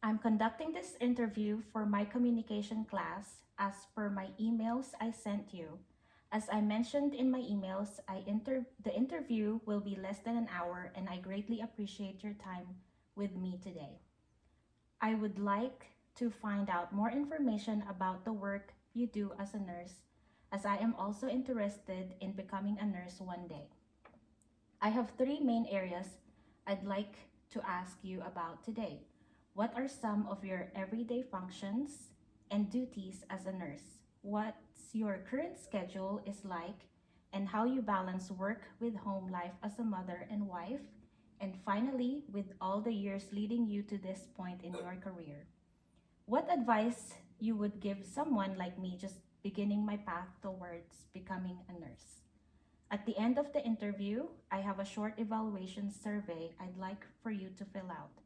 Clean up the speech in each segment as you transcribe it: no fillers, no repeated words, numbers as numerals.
I'm conducting this interview for my communication class as per my emails I sent you. As I mentioned in my emails, the interview will be less than an hour and I greatly appreciate your time with me today. I would like to find out more information about the work you do as a nurse, as I am also interested in becoming a nurse one day. I have three main areas I'd like to ask you about today. What are some of your everyday functions and duties as a nurse? What's your current schedule is like and how you balance work with home life as a mother and wife? And finally, with all the years leading you to this point in your career, what advice you would give someone like me just beginning my path towards becoming a nurse? At the end of the interview, I have a short evaluation survey I'd like for you to fill out,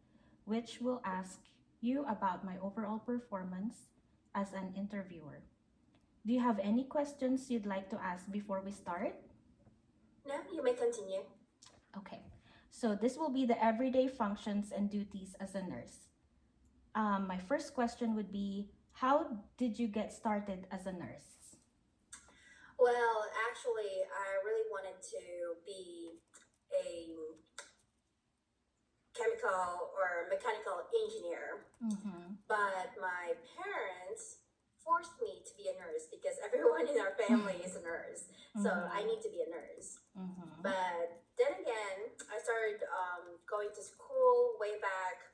which will ask you about my overall performance as an interviewer. Do you have any questions you'd like to ask before we start? No, you may continue. Okay, so this will be the everyday functions and duties as a nurse. My first question would be, how did you get started as a nurse? Well, actually, I really wanted to be a chemical or mechanical engineer, but my parents forced me to be a nurse because everyone in our family is a nurse. So I need to be a nurse. But then again, I started going to school way back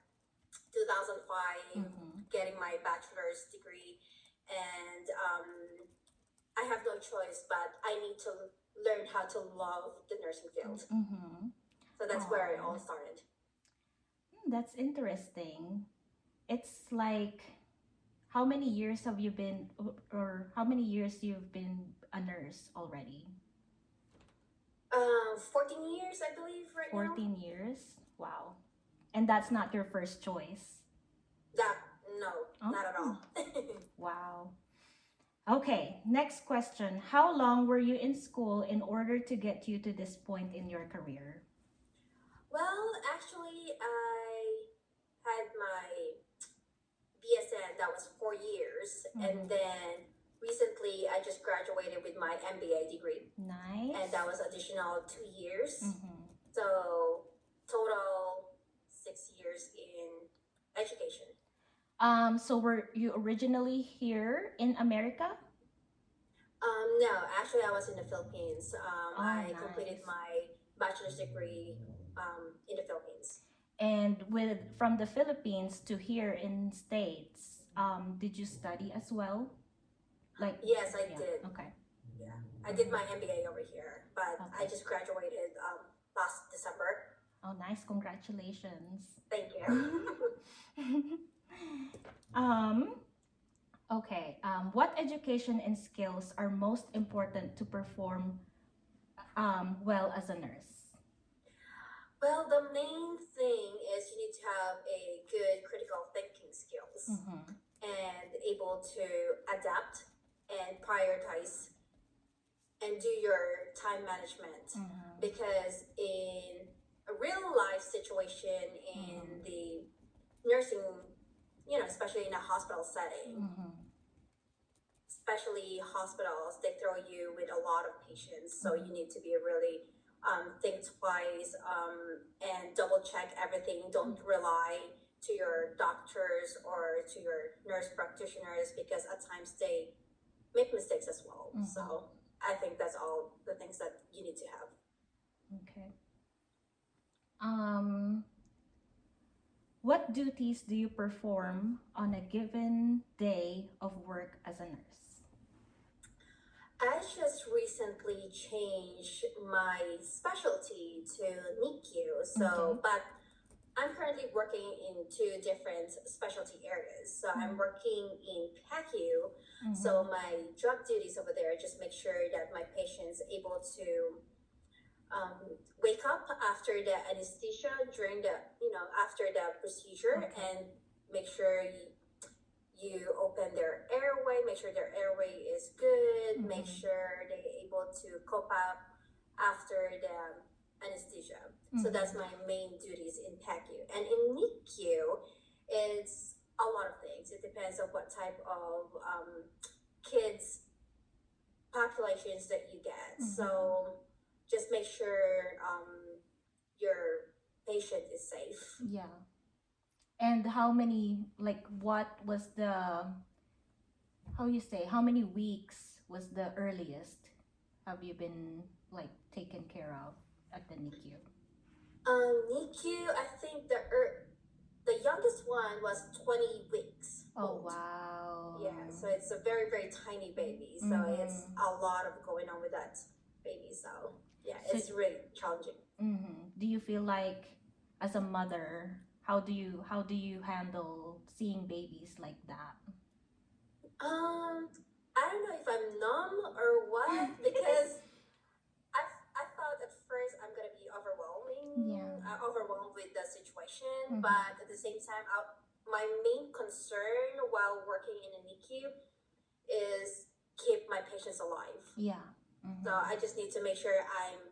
2005, getting my bachelor's degree, and I have no choice, but I need to learn how to love the nursing field. So that's where it all started. That's interesting. It's like, how many years have you been, or how many years you've been a nurse already? 14 years, I believe, right 14 years? Wow. And that's not your first choice? No, not at all. Wow. Okay, next question. How long were you in school in order to get you to this point in your career? Well, actually, I had my BSN, that was 4 years, and then recently I just graduated with my MBA degree. Nice. And that was additional 2 years. So total 6 years in education. So were you originally here in America? No, actually I was in the Philippines. I nice. completed my bachelor's degree in the Philippines. And from the Philippines to here in States, did you study as well? Yes, I did. Okay. Yeah, I did my MBA over here, but I just graduated last December. Oh, nice! Congratulations. Thank you. Okay. What education and skills are most important to perform well as a nurse? Well, the main thing is you need to have a good critical thinking skills and able to adapt and prioritize and do your time management, because in a real life situation in the nursing, especially in a hospital setting, especially hospitals, they throw you with a lot of patients, so you need to be really think twice and double check everything. Don't rely to your doctors or to your nurse practitioners, because at times they make mistakes as well. So I think that's all the things that you need to have. Okay. What duties do you perform on a given day of work as a nurse? I just recently changed my specialty to NICU, but I'm currently working in two different specialty areas. So I'm working in PACU. So my job duties over there just make sure that my patient's able to wake up after the anesthesia during the, after the procedure, and make sure you open their airway, make sure their airway is good, make sure they're able to cope up after the anesthesia. So that's my main duties in PACU. And in NICU, it's depends on what type of kids populations that you get. So just make sure your patient is safe. Yeah. And how many, like, what was the, how many weeks was the earliest have you been, like, taken care of at the NICU? NICU, I think the youngest one was 20 weeks Oh, old. wow. Yeah, so it's a very, very tiny baby. So it's a lot of going on with that baby. So yeah, it's really challenging. Do you feel like, as a mother, how do you handle seeing babies like that? I don't know if I'm numb or what, because I thought at first I'm gonna be overwhelmed with the situation, but at the same time, my main concern while working in a NICU is keep my patients alive. Yeah. So I just need to make sure I'm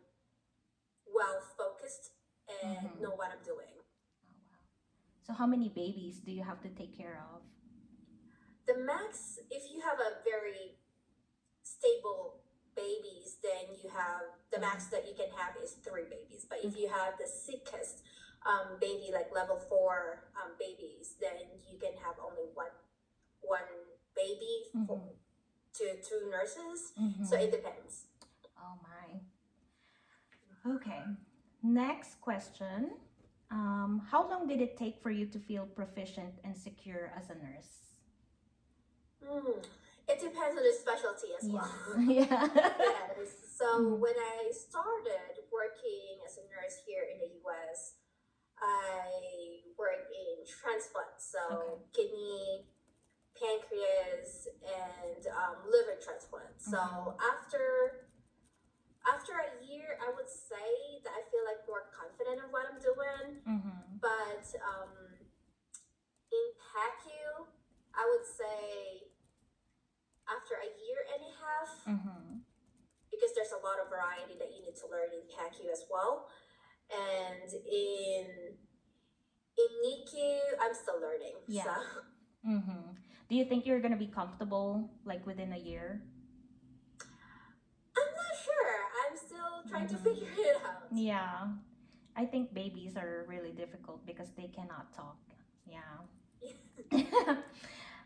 well focused and know what I'm doing. Oh, wow. So how many babies do you have to take care of? The max, if you have a very stable babies, then you have the max that you can have is 3 babies. But if you have the sickest baby, like level 4 babies, then you can have only one baby to 2 nurses. So it depends. Oh my. Okay. Next question. How long did it take for you to feel proficient and secure as a nurse? It depends on the specialty as well. Yeah. Yes. So when I started working as a nurse here in the US, I worked in transplant, so kidney, pancreas, and liver transplant. So after a year, I would say that I feel like more confident of what I'm doing. But in PACU, I would say after a year and a half, because there's a lot of variety that you need to learn in PACU as well. And in NICU, I'm still learning. Yeah. So. Do you think you're gonna be comfortable, like, within a year? I'm not sure. I'm still trying to figure it out. Yeah. I think babies are really difficult because they cannot talk. Yeah.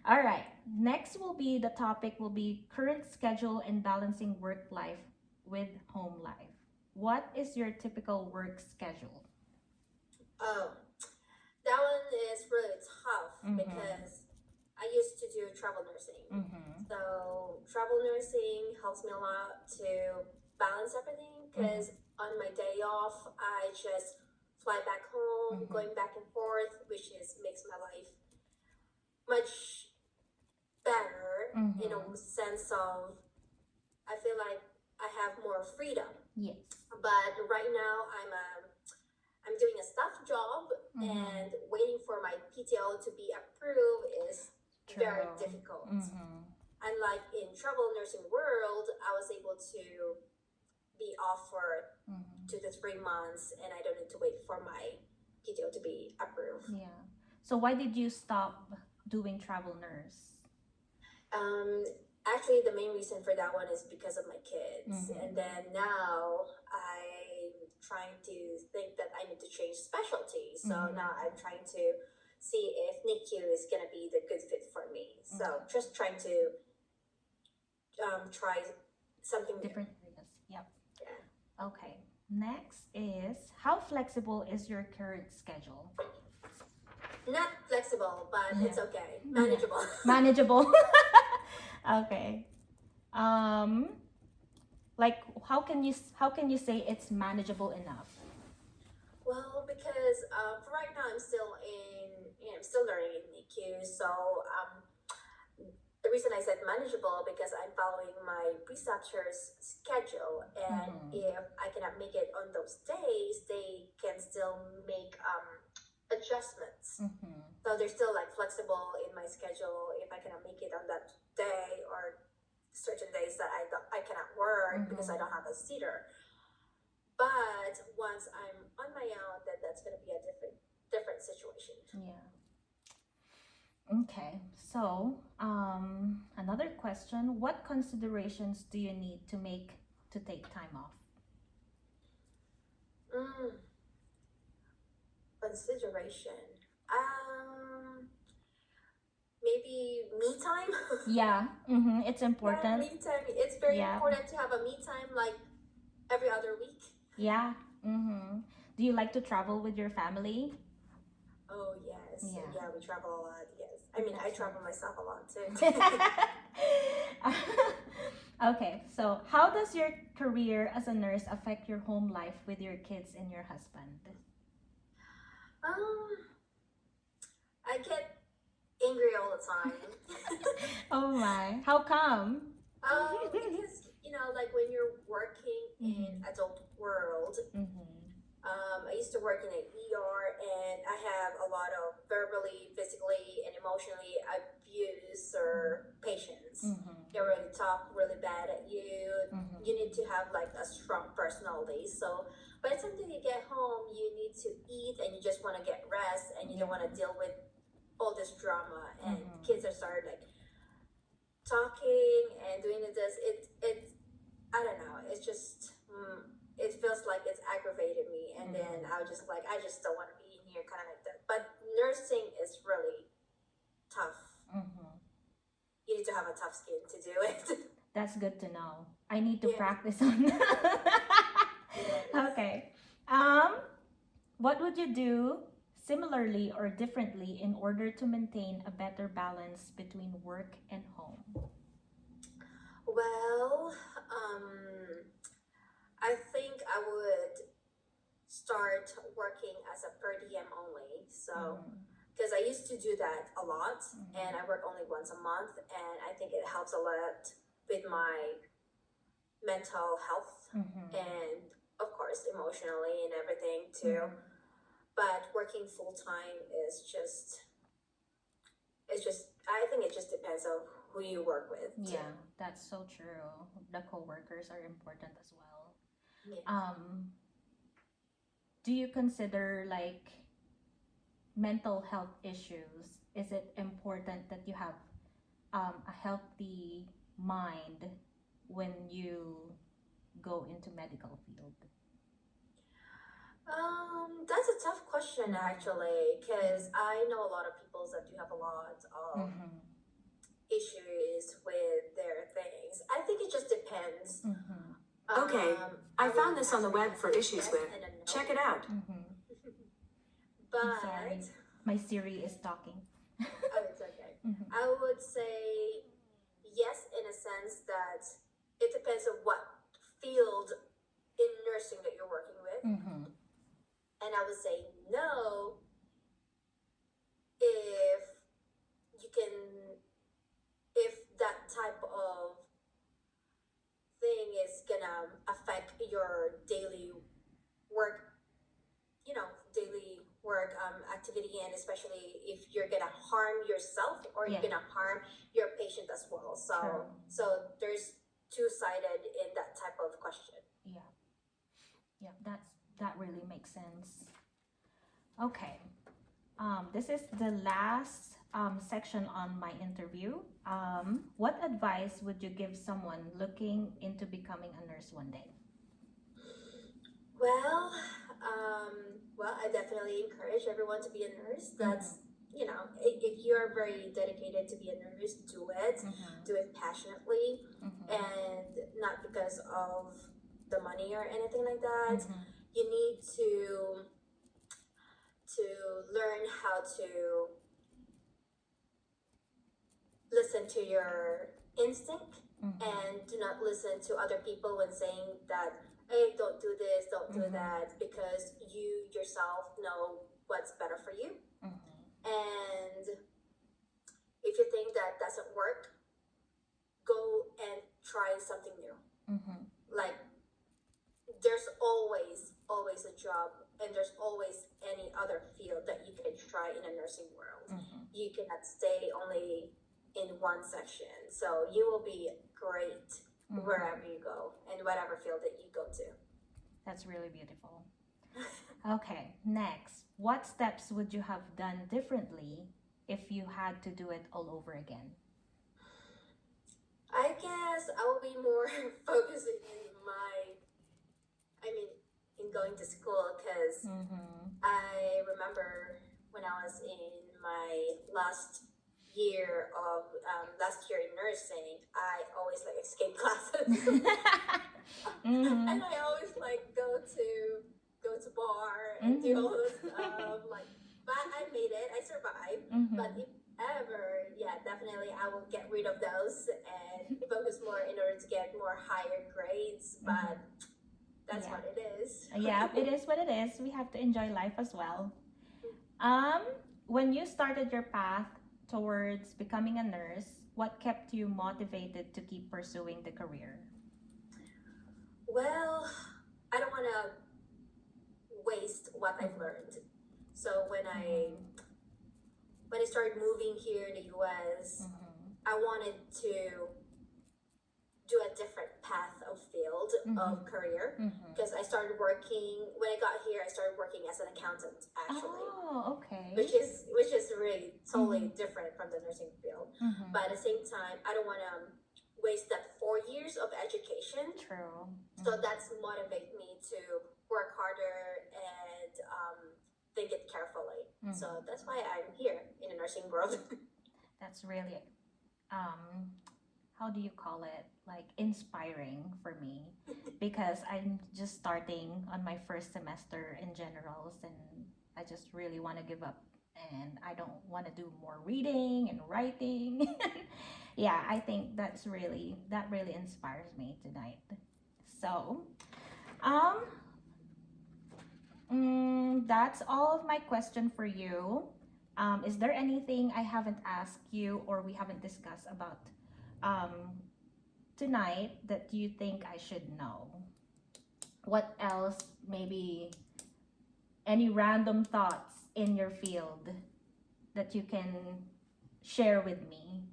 All right. Next the topic will be current schedule and balancing work life with home life. What is your typical work schedule? Oh, that one is really tough because I used to do travel nursing. So travel nursing helps me a lot to balance everything because on my day off, I just fly back home, going back and forth, which makes my life much better in a sense of I feel like I have more freedom. Yes. But right now I'm doing a staff job and waiting for my PTO to be approved is very difficult. Unlike in travel nursing world, I was able to be off for 2 to 3 months and I don't need to wait for my PTO to be approved. Yeah. So why did you stop doing travel nurse? Actually, the main reason for that one is because of my kids. And then now I'm trying to think that I need to change specialty. So now I'm trying to see if NICU is going to be the good fit for me. So just trying to try something different areas. Yep. Yeah. Okay. Next is, how flexible is your current schedule? Not flexible, but it's okay. Manageable. Manageable. Okay. Like, how can you say it's manageable enough? Well, because for right now I'm still learning in NICU, so the reason I said manageable because I'm following my preceptor's schedule, and if I cannot make it on those days, they can still make adjustments. So they're still like flexible in my schedule. If I cannot make it on that day or certain days that I cannot work because I don't have a seater. But once I'm on my own, then that's going to be a different situation. Yeah. Okay, so another question: what considerations do you need to take time off? Mm, consideration. Um, Maybe me time. Yeah, it's Yeah, important. me time. It's very Yeah, important to have a me time like every other week. yeah. Do you like to travel with your family? Oh yes, Yeah, yeah, we travel a lot. Yes, I mean I that's travel nice. myself a lot too. Okay, so how does your career as a nurse affect your home life with your kids and your husband? um, I get angry all the time. Oh my, how come? Because like when you're working in Mm-hmm. adult world, Mm-hmm. I used to work in an ER, and I have a lot of verbally, physically, and emotionally abuse or patients. Mm-hmm. They really talk really bad at you. You Mm-hmm. need to have like a strong personality. So by the time that you get home, you need to eat, and you just want to get rest, and you don't Yeah. want to deal with all this drama. And Mm-hmm. kids are started like talking and doing this. It I don't know. It's just it feels like it's aggravated me, and then Mm-hmm. I was just like, I just don't want to be in here, kind of like that. But nursing is really tough. Mm-hmm. You need to have a tough skin to do it. That's good to know. I need to Yeah. practice on. Yes. Okay. Um, what would you do similarly or differently in order to maintain a better balance between work and home? Well, I think I would start working as a per diem only. So Mm-hmm. because I used to do that a lot, and Mm-hmm. I work only once a month, and I think it helps a lot with my mental health Mm-hmm. and of course emotionally and everything too. Mm-hmm. But working full time is just it's just I think it just depends on who you work with too. Yeah, that's so true. The coworkers are important as well. Yeah. Do you consider like mental health issues? Is it important that you have a healthy mind when you go into medical field? That's a tough question Mm-hmm. actually, because I know a lot of people that do have a lot of Mm-hmm. issues with their things. I think it just depends. Mm-hmm. Okay, I found this on the web for issues with. And a no. Check it out. Mm-hmm. I'm But sorry, my Siri is talking. oh, it's okay. Mm-hmm. I would say yes, in a sense that it depends on what field in nursing that you're working with. Mm-hmm. And I would say no if you can, if that type of thing is gonna affect your daily work, daily work activity, and especially if you're gonna harm yourself or Yeah. you're gonna harm your patient as well. True. So there's two-sided in that type of question. Yeah. Yeah, that really makes sense. Okay. This is the last section on my interview. What advice would you give someone looking into becoming a nurse one day? Well, I definitely encourage everyone to be a nurse. That's if you're very dedicated to be a nurse, do it. Mm-hmm. Do it passionately, Mm-hmm. and not because of the money or anything like that. Mm-hmm. You need to learn how to listen to your instinct Mm-hmm. and do not listen to other people when saying that, hey, don't do this, don't do Mhm. that, because you yourself know what's better for you. Mm-hmm. And if you think that doesn't work, go and try something new. Mm-hmm. Like there's always a job, and there's always any other field that you can try in a nursing world. Mm-hmm. You cannot stay only in one section. So you will be great Mm-hmm. wherever you go and whatever field that you go to. That's really beautiful. Okay, next. What steps would you have done differently if you had to do it all over again? I guess I will be more focusing in going to school because Mm-hmm. I remember when I was in my last year in nursing, I always like escape classes. Mm-hmm. And I always like go to bar and do all those stuff. Like, but I made it. I survived. But Mm-hmm. if ever, yeah, definitely I will get rid of those and focus more in order to get more higher grades. But that's Yeah. what it is. Yeah, it is what it is. We have to enjoy life as well. When you started your path towards becoming a nurse, what kept you motivated to keep pursuing the career? Well, I don't want to waste what I've learned. So when I started moving here in the US, I wanted to do a different path of field of career because I started working when I got here. I started working as an accountant actually, Oh, okay. which is really totally different from the nursing field. But at the same time, I don't want to waste that 4 years of education. True. So that's motivate me to work harder and think it carefully. So that's why I'm here in the nursing world. That's really how do you call it, like inspiring for me, because I'm just starting on my first semester in generals and I just really want to give up and I don't want to do more reading and writing. Yeah, I think that really inspires me tonight. So um that's all of my question for you. Is there anything I haven't asked you or we haven't discussed about um, tonight that you think I should know? What else? Maybe any random thoughts in your field that you can share with me?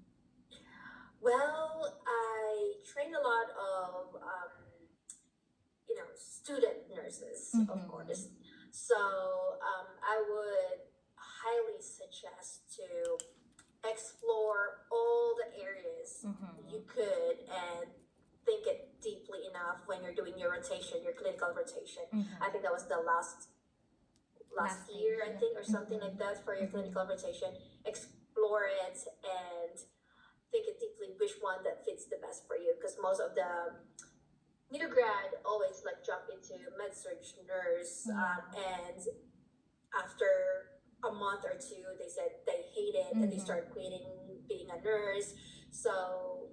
Well, I train a lot of student nurses, of course. So I would highly suggest to explore all the areas you could and think it deeply enough when you're doing your rotation, your clinical rotation. I think that was the last year, I think, or something like that for your clinical rotation. Explore it and think it deeply which one that fits the best for you because most of the new grad always like jump into med surg nurse and after a month or two they said they hate it and they start quitting being a nurse. So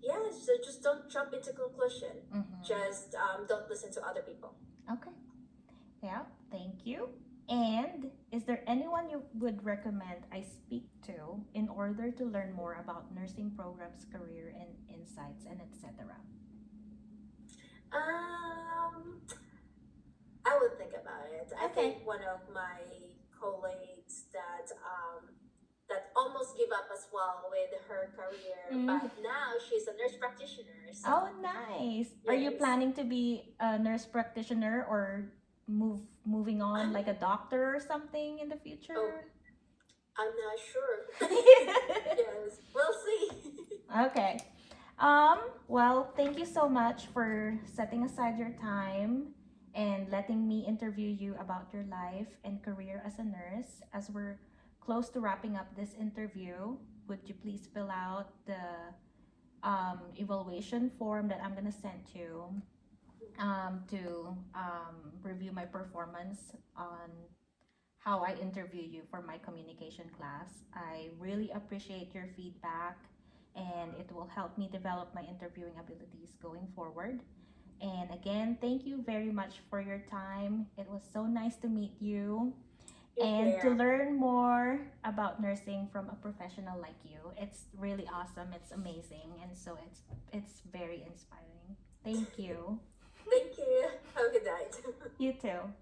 yeah, so just don't jump into conclusion. Just don't listen to other people. Okay. Yeah, thank you. And is there anyone you would recommend I speak to in order to learn more about nursing programs, career and insights and etc.? I would think about it. I Okay. think one of my colleagues that almost gave up as well with her career, but now she's a nurse practitioner. So Oh, nice. Are you Yes. planning to be a nurse practitioner or moving on like a doctor or something in the future? I'm not sure. Yes, we'll see. Okay. Well, thank you so much for setting aside your time and letting me interview you about your life and career as a nurse. As we're close to wrapping up this interview, would you please fill out the evaluation form that I'm gonna send you to review my performance on how I interview you for my communication class. I really appreciate your feedback and it will help me develop my interviewing abilities going forward. And again, thank you very much for your time. It was so nice to meet you and to learn more about nursing from a professional like you. It's really awesome. It's amazing. And so it's very inspiring. Thank you. Thank you. Have a good night. You too.